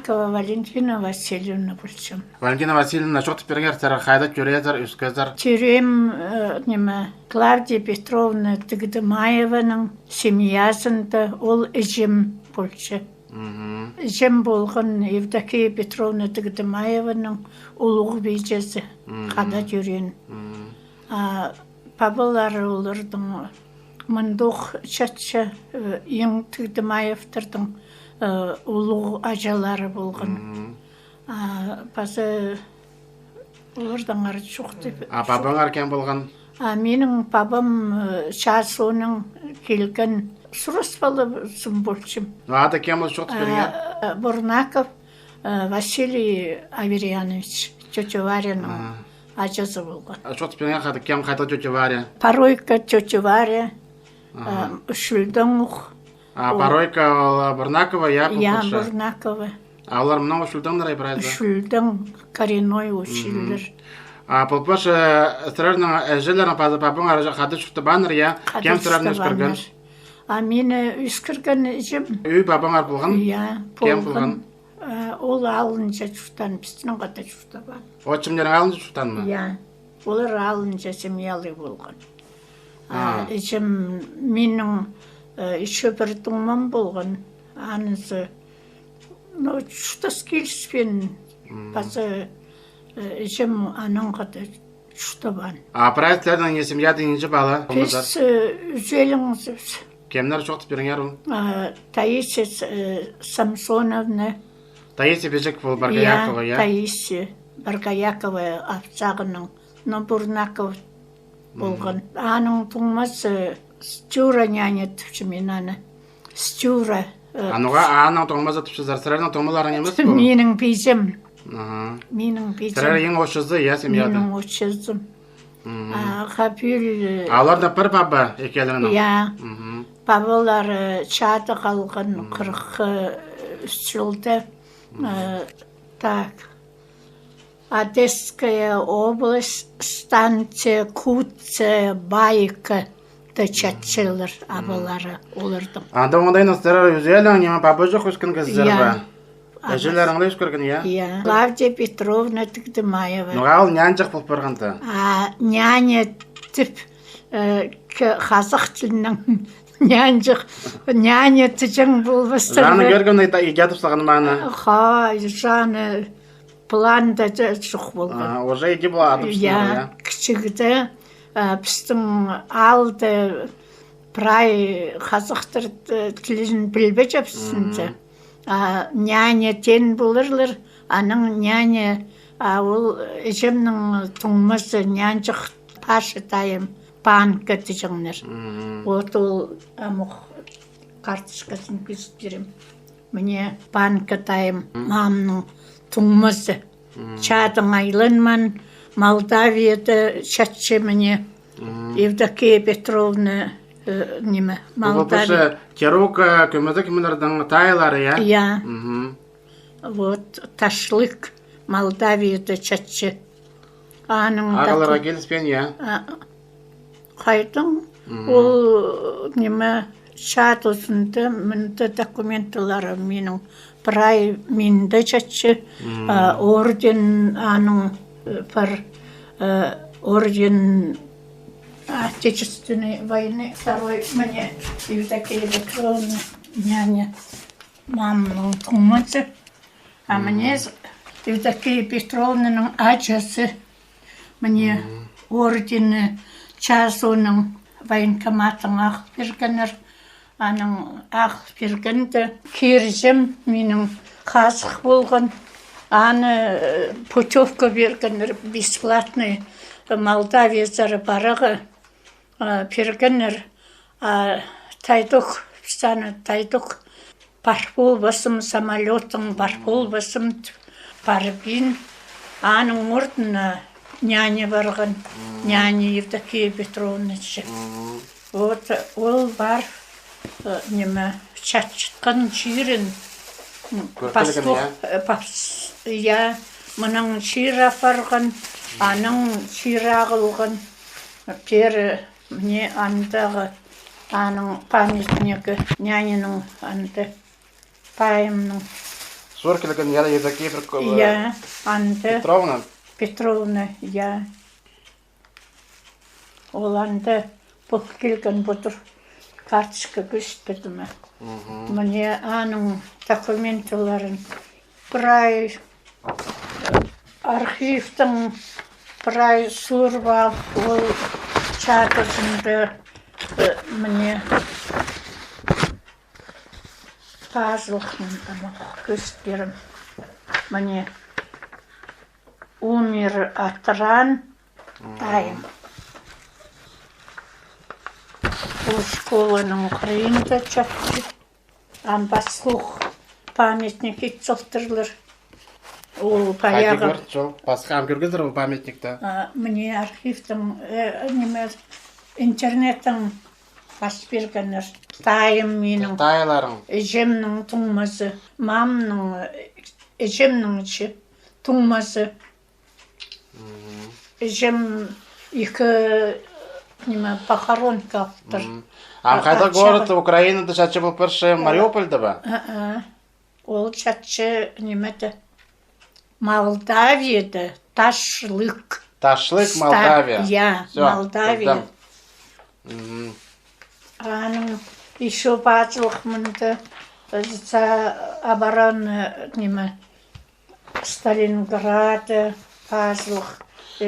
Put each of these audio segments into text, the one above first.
Бурнакова Валентина Васильевна Бурчым. Валентина Васильевна шот пергертер хайда көрезер үскезер. Тюрем Клавдия Петровна Тыгдымаеваның семьясында ол ижим Бурчы. Ижим болған Евдокия Петровна Тыгдымаеваның улуғы бейжесі қада жүрен. Пабылары олардың Мындух чатча ең Тыгдымаевтардың улуғы ажалары болған. Базы олардан ары жоқ деп. Бабаңар кем болған? Менің бабам шасуының келген сұрас балысым болшым. Ады кем ол жоқ берген? Бурнаков Василий Аверьянович, тетя Варяның ажасы болған. Жоқ берген қады кем қайта тетя Варя? Паройка тетя Варя, Шүлдің ұқ. Паройка Бурнакова, я попутша? Я Бурнакова. Олар много Шүлдің нарай прайда? Шүлдің коренной училер. Попутша сұрарының әжелерін бабаңар қады шүфті баныр, я? Кем сұрарының үскірген? Мені үскірген жем. Үй бабаңар болған? Я, болған. Ол алынша шүфтан, біздің қата шүфті бар. Отшымдерің алынша шүфтан ма? Я, олар алынша семьялы болған. Жем менің еще бір думам болған. Анысы, шүтас келіспен, басы жем аның қата шүфті бар. Прайстердің не семьяды неше бала? Біз үзеліңіз. Кемнер жоқ беріңер? Таисия Самсоновна. Таисия Бежек бол Баргаякова, я? Таисия Баргаякова апсағының, но Бурнаков болған. Аның тұңмасы Стюра няня түпші мен аны. Стюра. Ануға аның тұңмазы түпші зарсырарының тұңмаларын емес бұл? Менің бейзім. Менің Сырар ең очызды, я семьяды? Менің очызым. Қапил... Аларда бір баба екелерінің? Я. Бабалары чады қалған 43 жылда. Так. Одесская область, станция Куция, Байка, тачатчылар абалары олардың. Анда оңдайын сырар өзелің, неме баба жоқ өскен кіздер ба? Әжелеріңді өскірген, я? Я. Клавдия Петровна Тыгдымаева. Нұға ол нян жақ болып барғанды? Няня тіп қазақ тілінің нян жақ. Няня түжің болбастыр. Жаны көрген етіп саған маны? Жаны планда жоқ болған. Уже еде бұл адып сыныр, я? Кішігіді біздің алды прай қазақтыр тілін білбе жапсынды. Няня тен болырлар, аның няня, ол жемнің тұңмысы нянжық пашы тайым банка түжіңнер. Вот ол амық картышкасын күзіп берем. Мне банка тайым мамның тұңмысы. Чадың айлынман, Молдавияда шатшы мне Евдокия Петровна неме, Молдавия. Керука көмізі кемелердің тайлары, я? Я. Вот, Ташлык, Молдавияда чатчы. Ағаларға келіспен, я? Қайдың, ол неме шат осында мінді документалары менің бір ай менді чатчы. Орден аның бір орден Отечественной войны, второй мне Евдокия Петровна, няня, мамның тұңмысы, мне Евдокия Петровнаның ажасы, мне ордені часының военкоматын ақ бергенер, аның ақ бергенді кержім менің қазық болған, аны путевка бергенер бесплатный Молдавия зары барығы бергенер тайдық, станы тайдық барбол басым, самолетың барбол басым барбин, аның ордына няня барған, няня Евдокия Петровна. Вот ол бар неме чатчытқан жирін я мұның шира барған, аның шира қылған пері мне андағы аның памятнигі няняның анды пайымның Зор келген яда Евдокия Я, анды Петровна. я. Ол анды бұл келген бұдыр карточка көшпедімі. Мне аның документаларын бір ай архивтің бір ай суырып алып, ол чатыржынды мне пазылықын көштерім. Мне умер от ран тайм. Бұл школаның Украинада чатты. Амбаслух памятник итсоқтырлар. Ол паяғы. Басқам көргіздір ол памятникті. Мне архивтің, интернеттің бас бергенер. Тайым менің. Тайларың. Жемнің тұңмазы. Мамның жемнің тұңмазы. Жем екі похоронка автор. Қайда город Украинада чатчы бұл бірші Мариупольда ба? Ол чатчы немеді Молдавияда Ташлык. Ташлык, Молдавия. Я, Молдавия. Аның еще базылық мұнды за обороны Сталинграда базылық.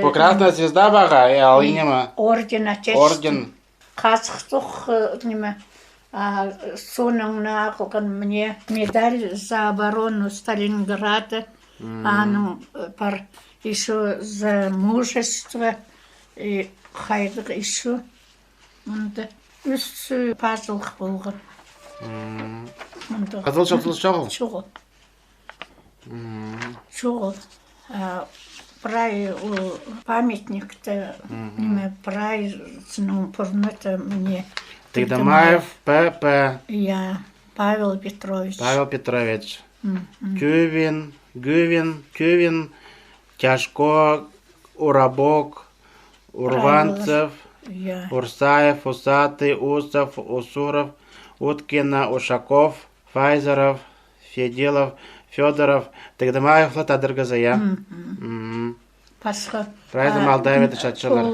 По Красная звезда баға, ал инема? Орден Отечества. Орден. Қазықтық соның нағылған мне медаль за оборону Сталинграда. Аның бар еще за мужество и қайдық еще. Мұнды үсі пазылық болған. Қызыл шоғыл? Шоғыл. Шоғыл. Прай памятникті прайсының пұрныты мне. Тыгдамаев П.П. Я, Павел Петрович. Павел Петрович. Кювин, Тяжко, Урабок, Урванцев, Урсаев, Усатый, Усов, Усуров, Уткина, Ушаков, Файзеров, Феделов, Федоров, Тыгдамаев Латадыргаза, я? Басқа. Прайда Молдавияда чатчылар.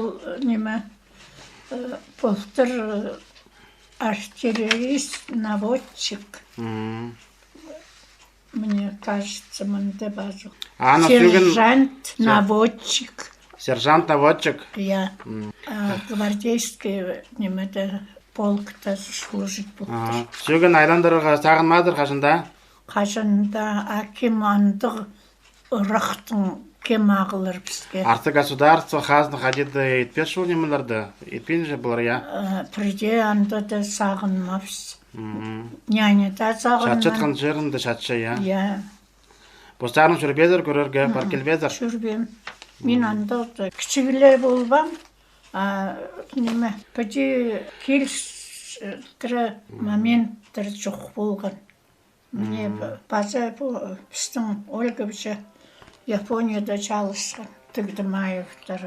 Бұлтыр артиллерист, наводчик. Мне кажется, мында базу. Сержант, наводчик. Сержант, наводчик? Я. Гвардейский полкта служить бұлтыр. Сүйген айландырға сағынмадыр қашында? Қашында акимандық ұрақтың кемағылыр бізге. Арты государство хазны қадеді етпеш ол немелерді? Етпен же бұлар, я? Приде анда да сағынмапс. Няня-да сағынмап. Шатшытқан жерінде шатшы, я? Я. Бұстарын жүрбедір көрерге, бар келбедір? Жүрбем. Мен анда кішігілер болбам. Пәде келістірі моменттер жоқ болған. Мне база біздің Ольга бізі Японияда çalışқан. Тыгдамаевтар,